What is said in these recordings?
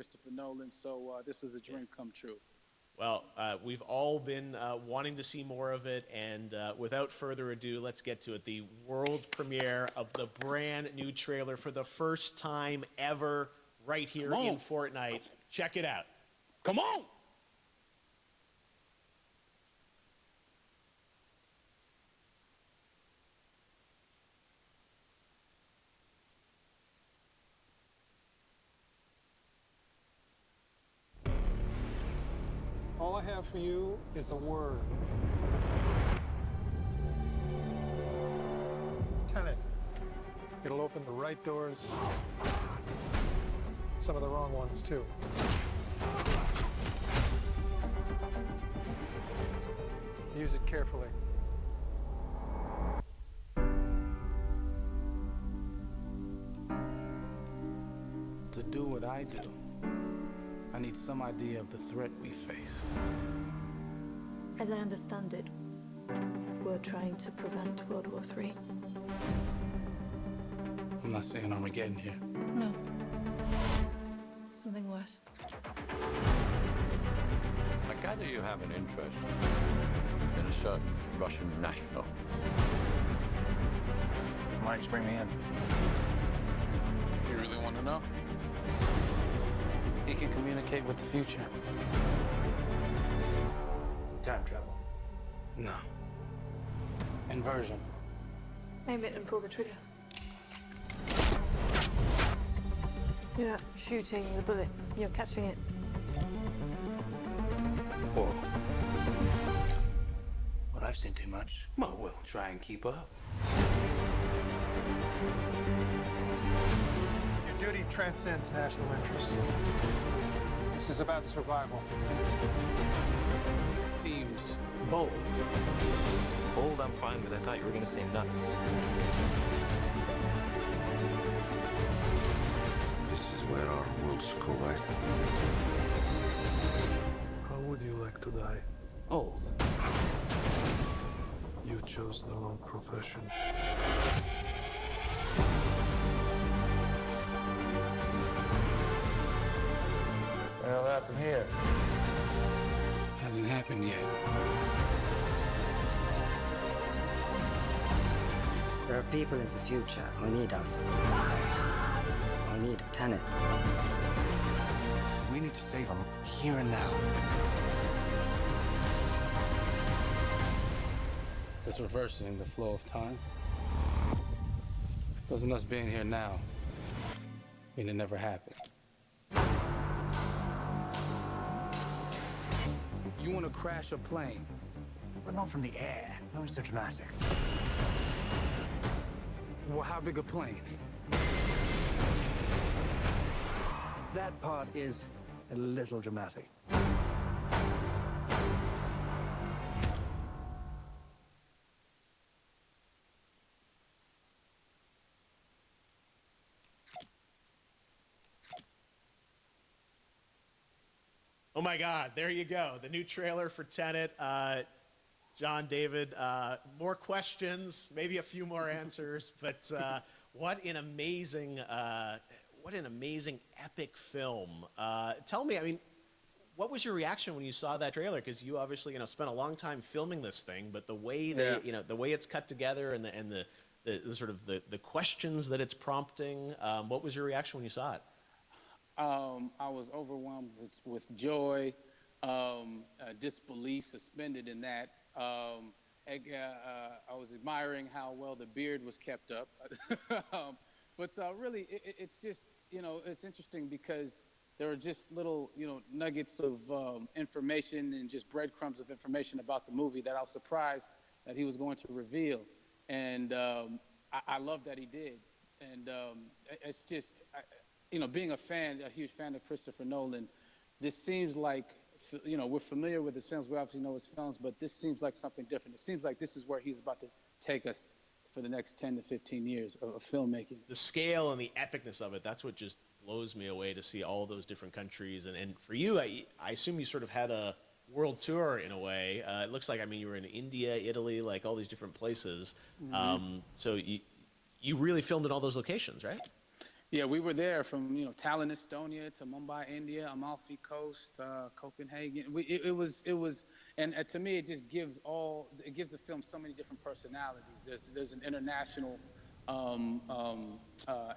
Christopher Nolan, so this is a dream come true. Well, we've all been wanting to see more of it, and without further ado, let's get to it. The world premiere of the brand new trailer for the first time ever right here in Fortnite. Check it out. Come on! All I have for you is a word. Tenet. It'll open the right doors, some of the wrong ones, too. Use it carefully. To do what I do, I need some idea of the threat we face. As I understand it, we're trying to prevent World War III. I'm not saying Armageddon here. No. Something worse. I gather you have an interest in a certain Russian national. Mike's bring me in. You really want to know? He can communicate with the future. Time travel. No. Inversion. Aim it and pull the trigger. You're not shooting the bullet, you're catching it. Whoa. Well, I've seen too much. Well, we'll try and keep up. Your duty transcends national interests. This is about survival. Seems bold. Bold, I'm fine with. I thought you were going to say nuts. This is where our worlds collide. How would you like to die? Old. You chose the wrong profession. What the hell happened here? Hasn't happened yet. There are people in the future who need us. I need a Tenet. We need to save them here and now. It's reversing the flow of time. Doesn't us being here now mean it never happened? You want to crash a plane? But not from the air. No, it's so dramatic. Well, how big a plane? That part is a little dramatic. Oh my God, there you go. The new trailer for Tenet. John, David, more questions, maybe a few more answers, but what an amazing epic film. Tell me, I mean, what was your reaction when you saw that trailer? Because you obviously, spent a long time filming this thing, but the way the way it's cut together and the sort of the questions that it's prompting, what was your reaction when you saw it? I was overwhelmed with joy, disbelief suspended in that. I was admiring how well the beard was kept up. But really, it's just, it's interesting because there are just little, nuggets of information and just breadcrumbs of information about the movie that I was surprised that he was going to reveal. And I love that he did. And it's just, being a huge fan of Christopher Nolan, this seems like, we're familiar with his films, we obviously know his films, but this seems like something different. It seems like this is where he's about to take us for the next 10 to 15 years of filmmaking. The scale and the epicness of it, that's what just blows me away to see all those different countries. And for you, I assume you sort of had a world tour in a way. It looks like, you were in India, Italy, like all these different places. So you really filmed in all those locations, right? Yeah, we were there from Tallinn, Estonia to Mumbai, India, Amalfi Coast, Copenhagen. It was, and to me, it gives the film so many different personalities. There's an international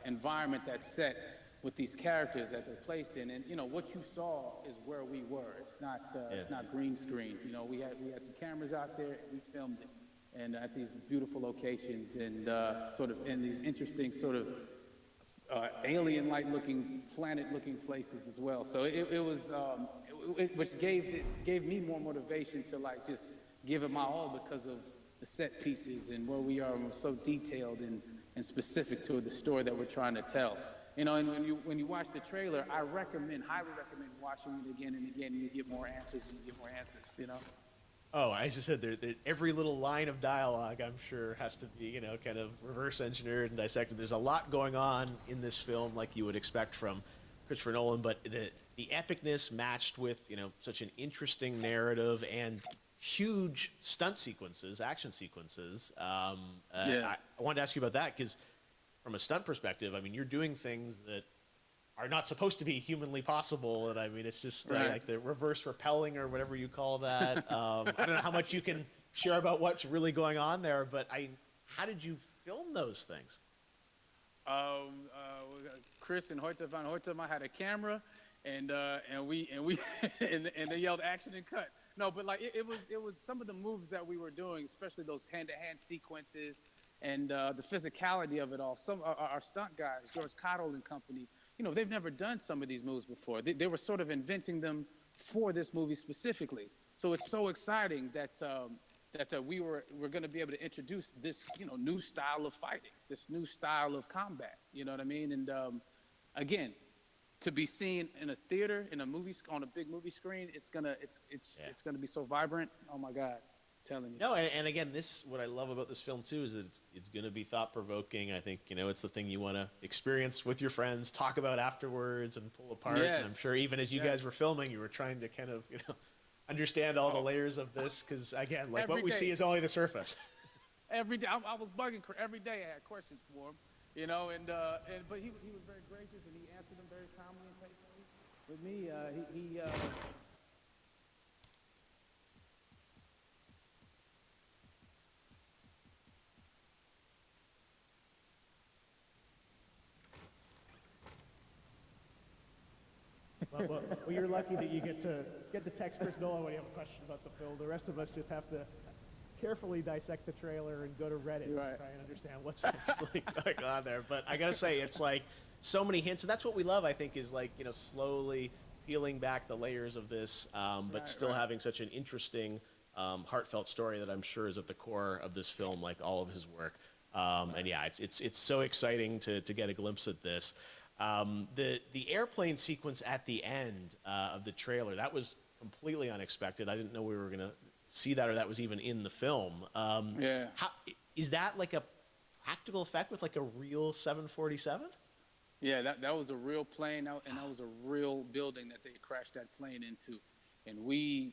environment that's set with these characters that they're placed in, and what you saw is where we were. It's not green screen. We had some cameras out there, and we filmed it, and at these beautiful locations, and sort of in these interesting sort of alien-like looking, planet-looking places as well. So it was, which gave me more motivation to like just give it my all because of the set pieces and where we are, and we're so detailed and specific to the story that we're trying to tell. And when you watch the trailer, I highly recommend watching it again and again. You get more answers, Oh, as I said, every little line of dialogue, I'm sure, has to be, kind of reverse engineered and dissected. There's a lot going on in this film, like you would expect from Christopher Nolan, but the epicness matched with, such an interesting narrative and huge stunt sequences, action sequences. I wanted to ask you about that because, from a stunt perspective, I mean, you're doing things that are not supposed to be humanly possible, and I mean, it's just like the reverse rappelling or whatever you call that. I don't know how much you can share about what's really going on there, but how did you film those things? Chris and Hoyte van Hoytema had a camera, and they yelled action and cut. No, but like it was some of the moves that we were doing, especially those hand-to-hand sequences and the physicality of it all. Some our stunt guys, George Cottle and company, they've never done some of these moves before. They were sort of inventing them for this movie specifically. So it's so exciting that we're going to be able to introduce this new style of fighting, this new style of combat. You know what I mean? And again, to be seen in a theater, in a movie, on a big movie screen, it's gonna be so vibrant. Oh my God. Telling you. No, and again, what I love about this film too is that it's going to be thought-provoking. I think it's the thing you want to experience with your friends, talk about afterwards, and pull apart. Yes. And I'm sure even as you guys were filming, you were trying to kind of understand all the layers of this because again, like Every what we day. see is only the surface. Every day, I was bugging every day. I had questions for him, but he was very gracious and he answered them very calmly and patiently. With me, he Well, you're lucky that you get to text Chris Nolan when you have a question about the film. The rest of us just have to carefully dissect the trailer and go to Reddit and try and understand what's actually going on there. But I gotta say, it's like so many hints, and that's what we love. I think is like slowly peeling back the layers of this, but still having such an interesting, heartfelt story that I'm sure is at the core of this film, like all of his work. And yeah, it's so exciting to get a glimpse at this. The airplane sequence at the end of the trailer, that was completely unexpected. I didn't know we were gonna see that, or that was even in the film. How is that like a practical effect with like a real 747? Yeah, that was a real plane, and that was a real building that they crashed that plane into. And we